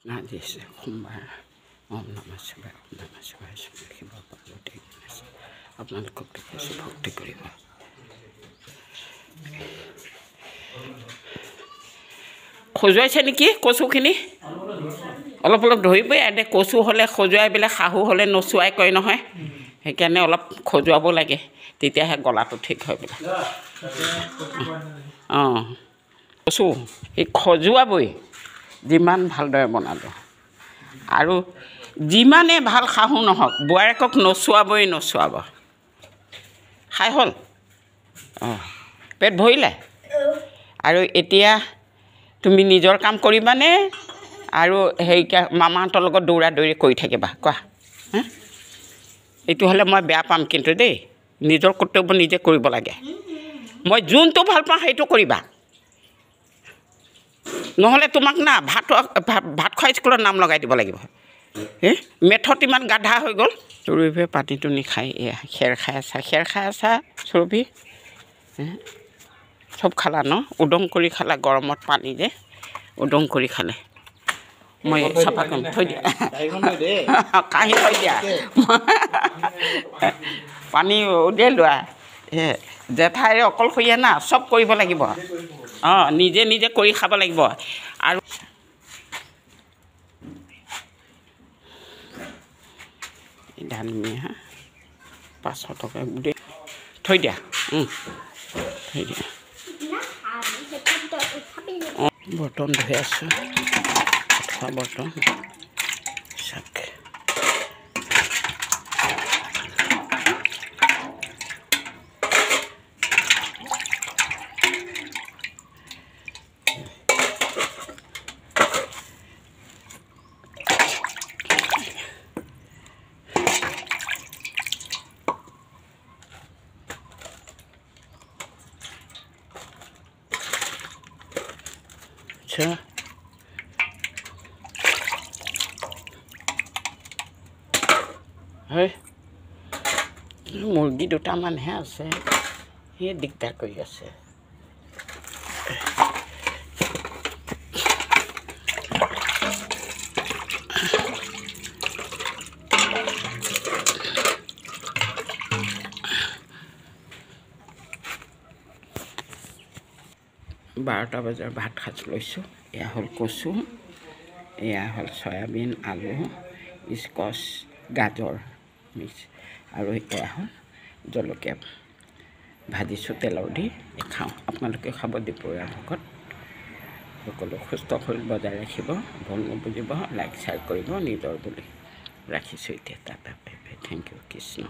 আজি সোমবাৰ ওম নমঃ শিৱায় ওম নমঃ শিৱায় শিৱ পাৰ্বতী আপোনালোকক দেখাইছোঁ ভক্তি কৰিব। খজুৱাইছে নেকি কচুখিনি? অলপ অলপ ধৰিবই এনে কচু হ'লে খজুৱাই পেলাই শাহু হ'লে নচুৱাই কয় নহয়, সেইকাৰণে অলপ খজুৱাব লাগে, তেতিয়াহে গলাটো ঠিক হয় বোলে। অঁ কচু এই খজুৱাবই যিমান ভালদৰে বনালোঁ। আৰু যিমানে ভাল শাহু নহওক বোৱাৰীয়েকক নচুৱাব। খাই হ'ল? অঁ পেট ভৰিলে? আৰু এতিয়া তুমি নিজৰ কাম কৰিবানে আৰু হেৰি মামাহঁতৰ লগত দৌৰা দৌৰি কৰি থাকিবা কোৱা? এইটো হ'লে মই বেয়া পাম কিন্তু দেই, নিজৰ কৰ্তব্য নিজে কৰিব লাগে। মই যোনটো ভাল পাওঁ সেইটো কৰিবা, নহ'লে তোমাক না ভাত খোৱা স্কুলত নাম লগাই দিব লাগিব। মেথত ইমান গাধা হৈ গ'ল। চুৰভীয়ে পানীটো নিখাই এয়া খেৰ খাই আছা চুৰভী? চব খালা ন? উদং কৰি খালা, গৰমত পানী যে উদং কৰি খালে। মই চাফা কৰিম, থৈ দিয়া কাঁহী থৈ দিয়া পানী উলিয়াই লোৱা। জেঠাইৰে অকলশৰীয়া না, চব কৰিব লাগিব। অঁ নিজে নিজে কৰি খাব লাগিব। আৰু ডালমিয়া 500 টকা দেই, থৈ দিয়া থৈ দিয়া। বৰ্তন ধুই আছোঁ, খোৱা বৰ্তন চাক। আচ্ছা হয়, মুৰ্গী দুটামানহে আছে, সেই দিগদাৰ কৰি আছে। বাৰটা বজাৰ ভাত সাজ লৈছোঁ। এয়া হ'ল কচু, এয়া হ'ল চয়াবিন, আলু, স্কচ, গাজৰ মিক্স, আৰু এয়া হ'ল জলকীয়া ভাজিছোঁ তেলৰ দি খাওঁ। আপোনালোকে খাব দুপৰীয়া ভাগত। সকলো সুস্থ শৰীৰ বজাই ৰাখিব, ভুল নুবুজিব, লাইক শ্বেয়াৰ কৰিব নিজৰ বুলি। ৰাখিছোঁ এতিয়া, tata bye bye, thank you Krishna.